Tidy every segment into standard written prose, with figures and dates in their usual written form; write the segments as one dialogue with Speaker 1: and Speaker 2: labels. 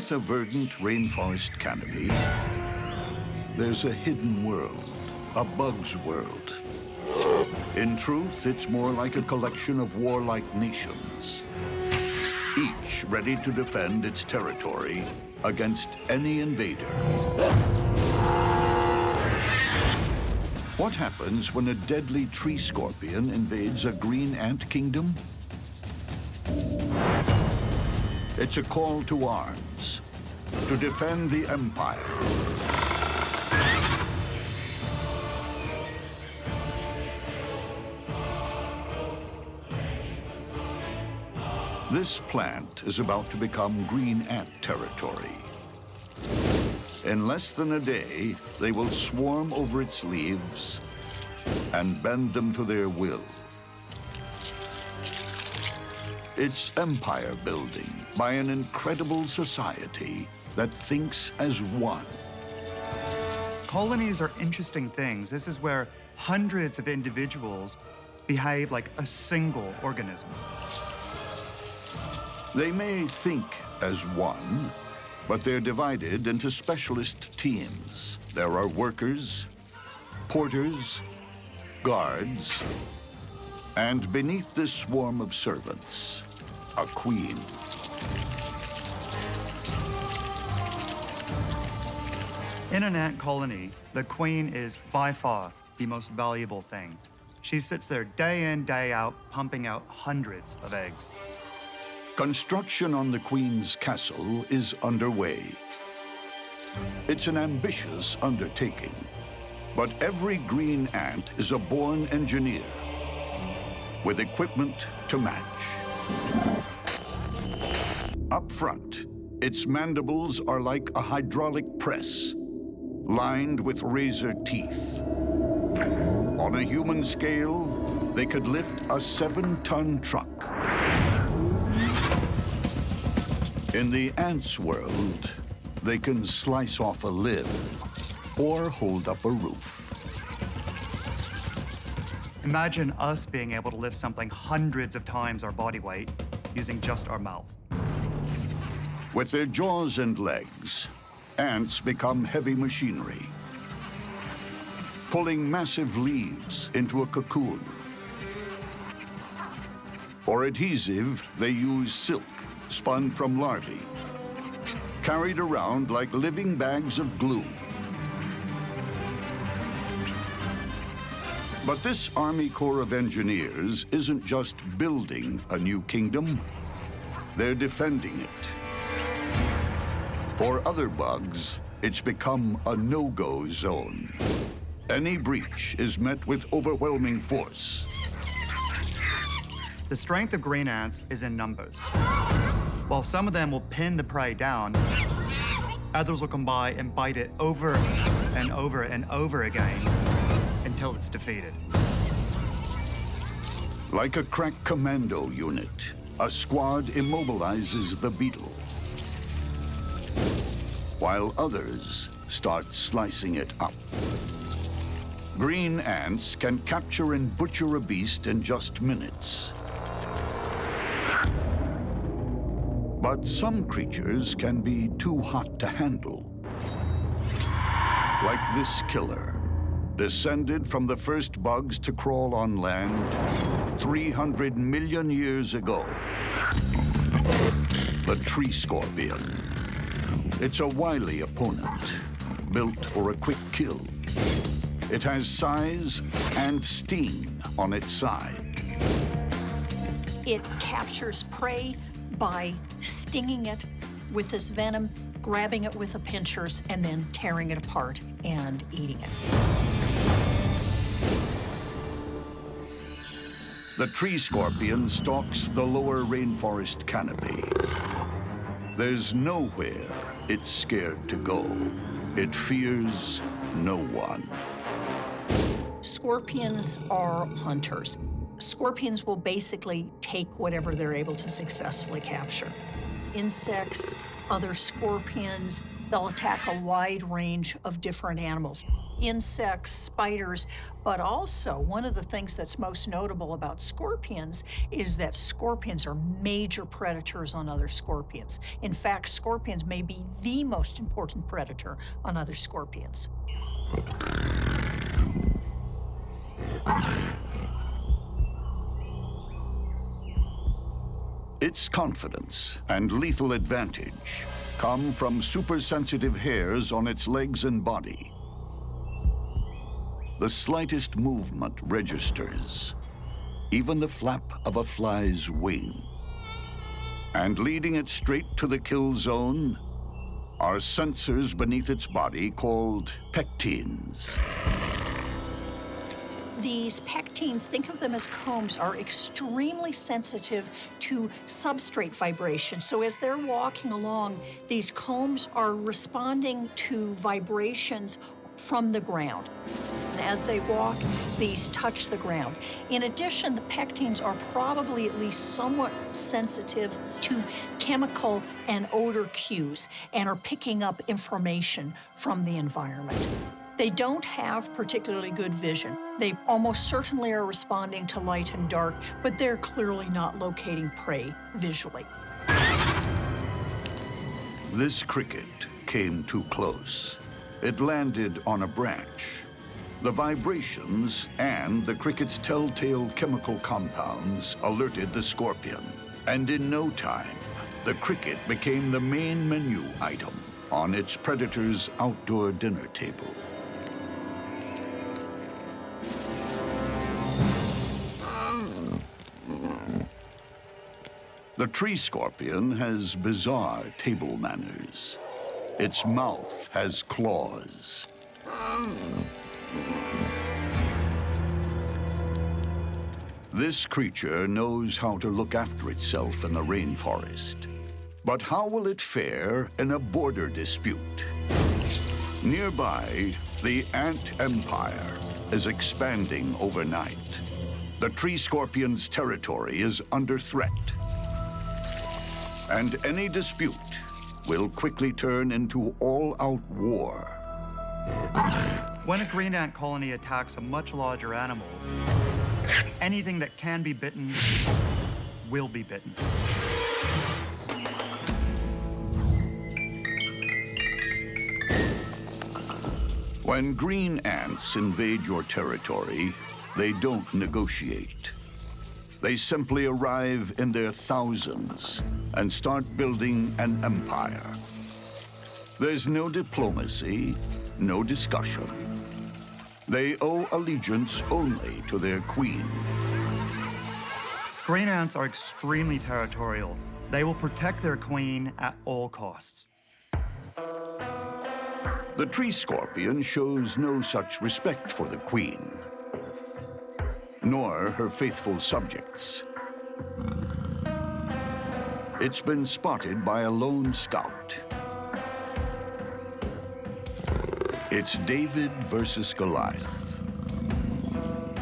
Speaker 1: Beneath a verdant rainforest canopy, there's a hidden world, a bug's world. In truth, it's more like a collection of warlike nations, each ready to defend its territory against any invader. What happens when a deadly tree scorpion invades a green ant kingdom? It's a call to arms, to defend the empire. This plant is about to become green ant territory. In less than a day, they will swarm over its leaves and bend them to their will. It's empire building by an incredible society that thinks as one.
Speaker 2: Colonies are interesting things. This is where hundreds of individuals behave like a single organism.
Speaker 1: They may think as one, but they're divided into specialist teams. There are workers, porters, guards, and beneath this swarm of servants, a queen.
Speaker 2: In an ant colony, the queen is by far the most valuable thing. She sits there day in, day out, pumping out hundreds of eggs.
Speaker 1: Construction on the Queen's castle is underway. It's an ambitious undertaking, but every green ant is a born engineer with equipment to match. Up front, its mandibles are like a hydraulic press, lined with razor teeth. On a human scale, they could lift a 7-ton truck. In the ants' world, they can slice off a limb or hold up a roof.
Speaker 2: Imagine us being able to lift something hundreds of times our body weight using just our mouth.
Speaker 1: With their jaws and legs, ants become heavy machinery, pulling massive leaves into a cocoon. For adhesive, they use silk spun from larvae, carried around like living bags of glue. But this Army Corps of Engineers isn't just building a new kingdom, they're defending it. For other bugs, it's become a no-go zone. Any breach is met with overwhelming force.
Speaker 2: The strength of green ants is in numbers. While some of them will pin the prey down, others will come by and bite it over and over and over again until it's defeated.
Speaker 1: Like a crack commando unit, a squad immobilizes the beetle, while others start slicing it up. Green ants can capture and butcher a beast in just minutes. But some creatures can be too hot to handle. Like this killer, descended from the first bugs to crawl on land 300 million years ago. The tree scorpion. It's a wily opponent, built for a quick kill. It has size and sting on its side.
Speaker 3: It captures prey by stinging it with this venom, grabbing it with the pinchers, and then tearing it apart and eating it.
Speaker 1: The tree scorpion stalks the lower rainforest canopy. There's nowhere it's scared to go. It fears no one.
Speaker 3: Scorpions are hunters. Scorpions will basically take whatever they're able to successfully capture. Insects, other scorpions, they'll attack a wide range of different animals. insects, spiders, but also one of the things that's most notable about scorpions is that scorpions are major predators on other scorpions. In fact, scorpions may be the most important predator on other scorpions.
Speaker 1: Its confidence and lethal advantage come from supersensitive hairs on its legs and body. The slightest movement registers, even the flap of a fly's wing. And leading it straight to the kill zone are sensors beneath its body called pectines.
Speaker 3: These pectines, think of them as combs, are extremely sensitive to substrate vibration. So as they're walking along, these combs are responding to vibrations from the ground. As they walk, these touch the ground. In addition, the pectines are probably at least somewhat sensitive to chemical and odor cues and are picking up information from the environment. They don't have particularly good vision. They almost certainly are responding to light and dark, but they're clearly not locating prey visually.
Speaker 1: This cricket came too close. It landed on a branch. The vibrations and the cricket's telltale chemical compounds alerted the scorpion. And in no time, the cricket became the main menu item on its predator's outdoor dinner table. The tree scorpion has bizarre table manners. Its mouth has claws. This creature knows how to look after itself in the rainforest. But how will it fare in a border dispute? Nearby, the ant empire is expanding overnight. The tree scorpion's territory is under threat. And any dispute will quickly turn into all-out war.
Speaker 2: When a green ant colony attacks a much larger animal, anything that can be bitten will be bitten.
Speaker 1: When green ants invade your territory, they don't negotiate. They simply arrive in their thousands and start building an empire. There's no diplomacy, no discussion. They owe allegiance only to their queen.
Speaker 2: Green ants are extremely territorial. They will protect their queen at all costs.
Speaker 1: The tree scorpion shows no such respect for the queen, nor her faithful subjects. It's been spotted by a lone scout. It's David versus Goliath.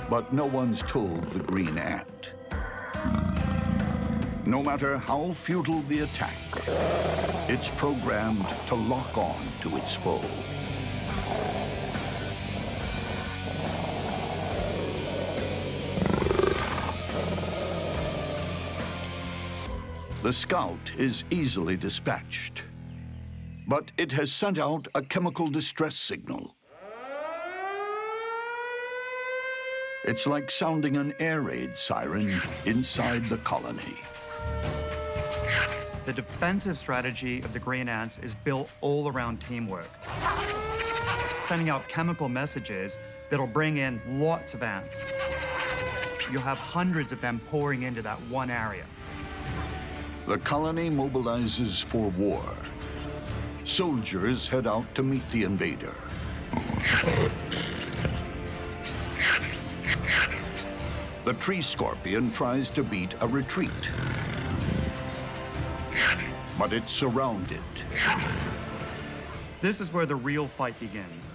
Speaker 1: But no one's told the green ant. No matter how futile the attack, it's programmed to lock on to its foe. The scout is easily dispatched, but it has sent out a chemical distress signal. It's like sounding an air raid siren inside the colony.
Speaker 2: The defensive strategy of the green ants is built all around teamwork, sending out chemical messages that'll bring in lots of ants. You'll have hundreds of them pouring into that one area.
Speaker 1: The colony mobilizes for war. Soldiers head out to meet the invader. The tree scorpion tries to beat a retreat, but it's surrounded.
Speaker 2: This is where the real fight begins.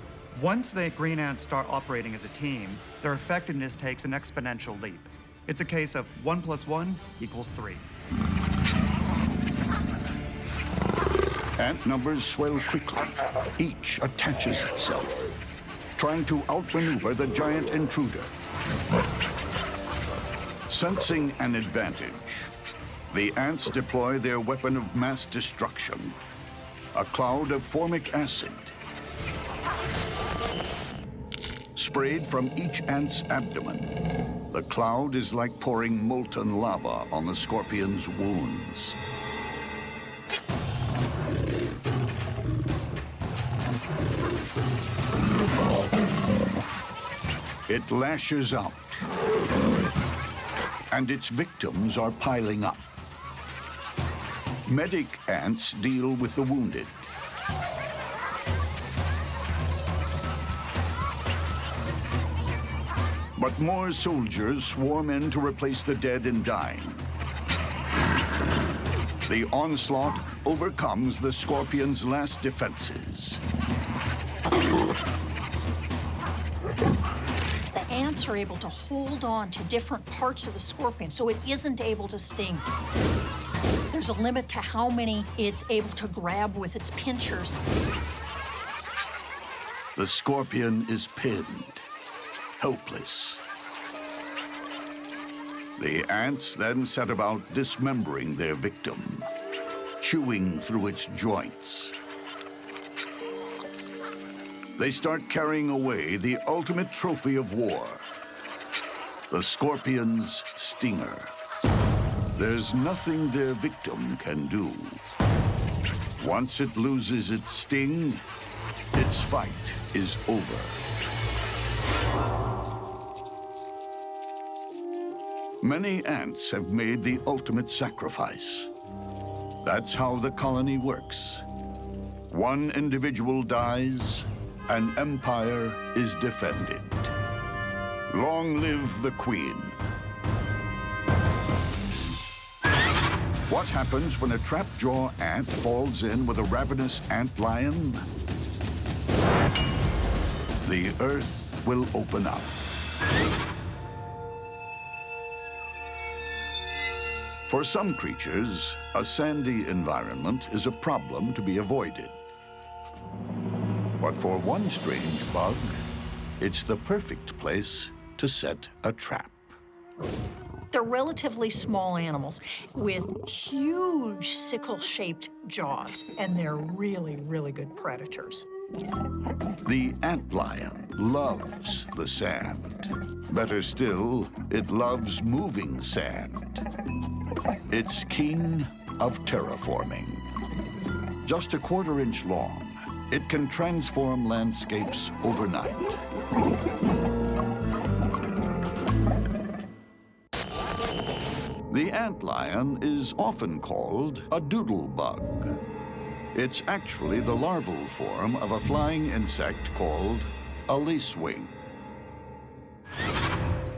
Speaker 2: Once the green ants start operating as a team, their effectiveness takes an exponential leap. It's a case of 1 + 1 = 3.
Speaker 1: Ant numbers swell quickly. Each attaches itself. trying to outmaneuver the giant intruder. Sensing an advantage, the ants deploy their weapon of mass destruction, a cloud of formic acid. Sprayed from each ant's abdomen, the cloud is like pouring molten lava on the scorpion's wounds. It lashes out, and its victims are piling up. Medic ants deal with the wounded. But more soldiers swarm in to replace the dead and dying. The onslaught overcomes the scorpion's last defenses.
Speaker 3: The ants are able to hold on to different parts of the scorpion, so it isn't able to sting. There's a limit to how many it's able to grab with its pinchers.
Speaker 1: The scorpion is pinned, helpless. The ants then set about dismembering their victim, chewing through its joints. They start carrying away the ultimate trophy of war, the scorpion's stinger. There's nothing their victim can do. Once it loses its sting, its fight is over. Many ants have made the ultimate sacrifice. That's how the colony works. One individual dies, an empire is defended. Long live the queen. What happens when a trap-jaw ant falls in with a ravenous antlion? The earth will open up. For some creatures, a sandy environment is a problem to be avoided. But for one strange bug, it's the perfect place to set a trap.
Speaker 3: They're relatively small animals with huge sickle-shaped jaws, and they're really, really good predators.
Speaker 1: The antlion loves the sand. Better still, it loves moving sand. It's king of terraforming. Just a quarter-inch long, it can transform landscapes overnight. The antlion is often called a doodle bug. It's actually the larval form of a flying insect called a lacewing.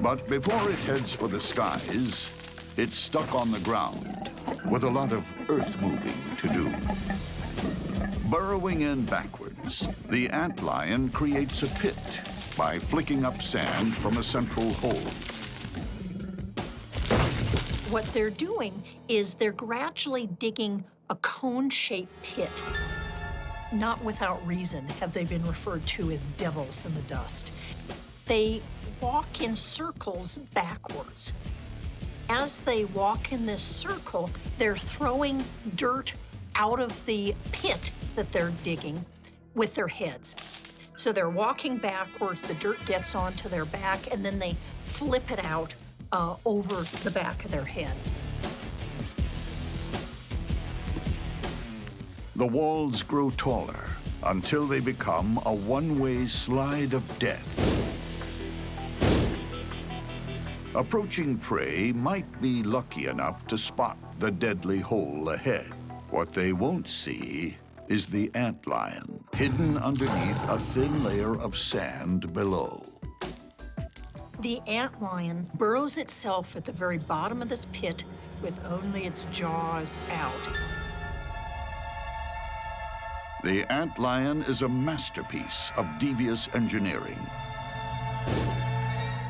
Speaker 1: But before it heads for the skies, it's stuck on the ground with a lot of earth-moving to do. Burrowing in backwards, the antlion creates a pit by flicking up sand from a central hole.
Speaker 3: What they're doing is they're gradually digging a cone-shaped pit. Not without reason have they been referred to as devils in the dust. They walk in circles backwards. As they walk in this circle, they're throwing dirt out of the pit that they're digging with their heads. So they're walking backwards, the dirt gets onto their back, and then they flip it out over the back of their head.
Speaker 1: The walls grow taller until they become a one-way slide of death. Approaching prey might be lucky enough to spot the deadly hole ahead. What they won't see is the antlion, hidden underneath a thin layer of sand below.
Speaker 3: The antlion burrows itself at the very bottom of this pit with only its jaws out.
Speaker 1: The antlion is a masterpiece of devious engineering.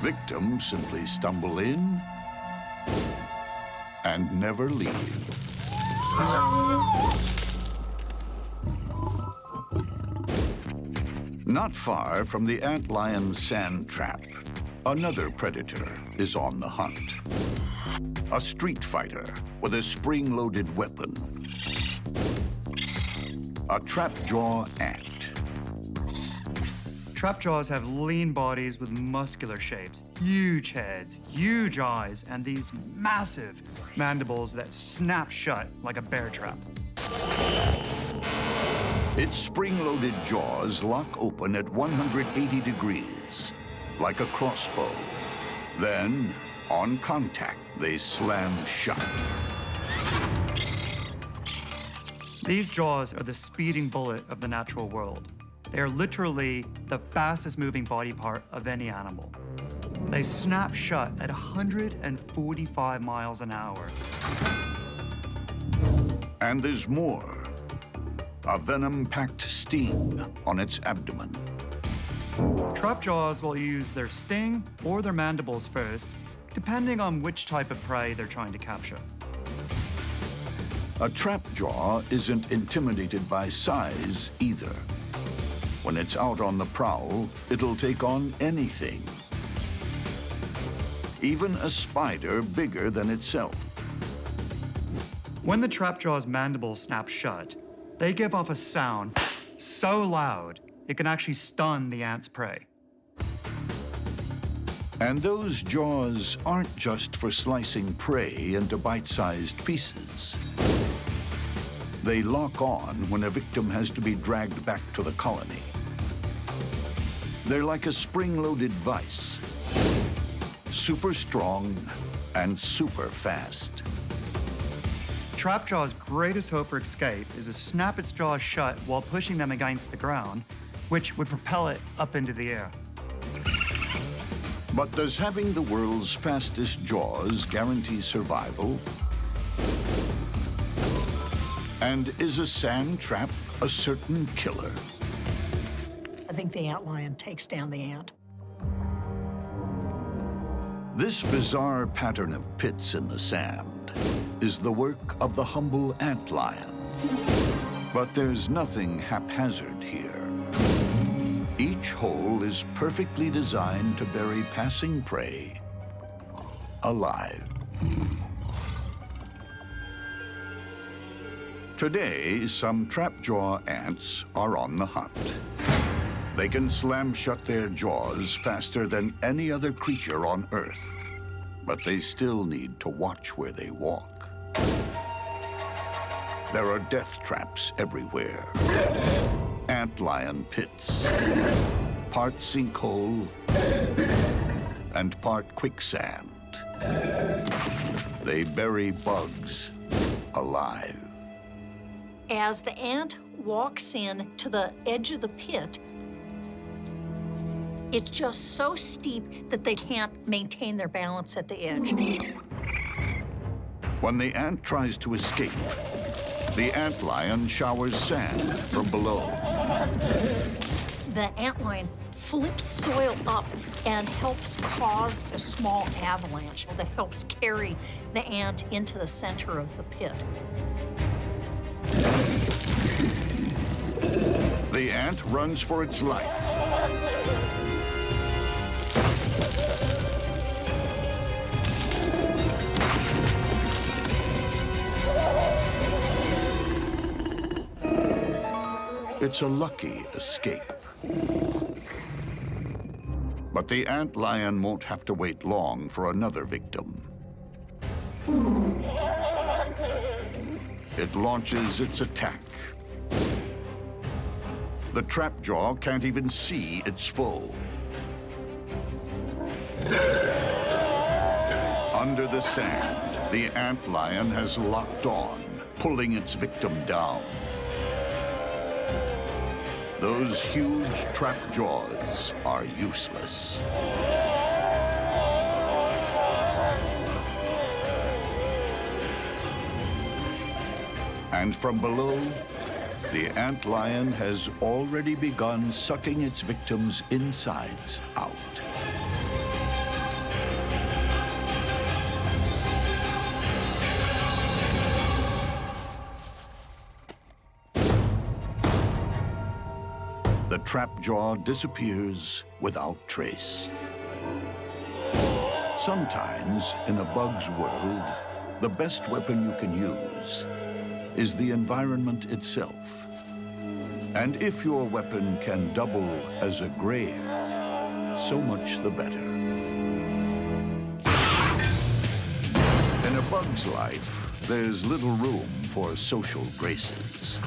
Speaker 1: Victims simply stumble in and never leave. Not far from the antlion sand trap, another predator is on the hunt. A street fighter with a spring-loaded weapon. A trapjaw ant.
Speaker 2: Trapjaws have lean bodies with muscular shapes, huge heads, huge eyes, and these massive mandibles that snap shut like a bear trap.
Speaker 1: Its spring-loaded jaws lock open at 180 degrees, like a crossbow. Then, on contact, they slam shut.
Speaker 2: These jaws are the speeding bullet of the natural world. They are literally the fastest moving body part of any animal. They snap shut at 145 miles an hour.
Speaker 1: And there's more. A venom-packed sting on its abdomen.
Speaker 2: Trapjaws will use their sting or their mandibles first, depending on which type of prey they're trying to capture.
Speaker 1: A trapjaw isn't intimidated by size either. When it's out on the prowl, it'll take on anything. Even a spider bigger than itself.
Speaker 2: When the trapjaw's mandibles snap shut, they give off a sound so loud it can actually stun the ant's prey.
Speaker 1: And those jaws aren't just for slicing prey into bite-sized pieces. They lock on when a victim has to be dragged back to the colony. They're like a spring-loaded vice. Super strong and super fast.
Speaker 2: Trapjaw's greatest hope for escape is to snap its jaws shut while pushing them against the ground, which would propel it up into the air.
Speaker 1: But does having the world's fastest jaws guarantee survival? And is a sand trap a certain killer?
Speaker 3: I think the antlion takes down the ant.
Speaker 1: This bizarre pattern of pits in the sand is the work of the humble antlion. But there's nothing haphazard here. Each hole is perfectly designed to bury passing prey alive. Today, some trapjaw ants are on the hunt. They can slam shut their jaws faster than any other creature on Earth, but they still need to watch where they walk. There are death traps everywhere. Antlion pits, part sinkhole and part quicksand. They bury bugs alive.
Speaker 3: As the ant walks in to the edge of the pit, it's just so steep that they can't maintain their balance at the edge.
Speaker 1: When the ant tries to escape, the antlion showers sand from below.
Speaker 3: The antlion flips soil up and helps cause a small avalanche that helps carry the ant into the center of the pit.
Speaker 1: The ant runs for its life. It's a lucky escape. But the antlion won't have to wait long for another victim. It launches its attack. The trapjaw can't even see its foe. Under the sand, the antlion has locked on, pulling its victim down. Those huge trap jaws are useless. And from below, the antlion has already begun sucking its victims' insides out. the trap jaw disappears without trace. Sometimes, in a bug's world, the best weapon you can use is the environment itself. And if your weapon can double as a grave, so much the better. In a bug's life, there's little room for social graces.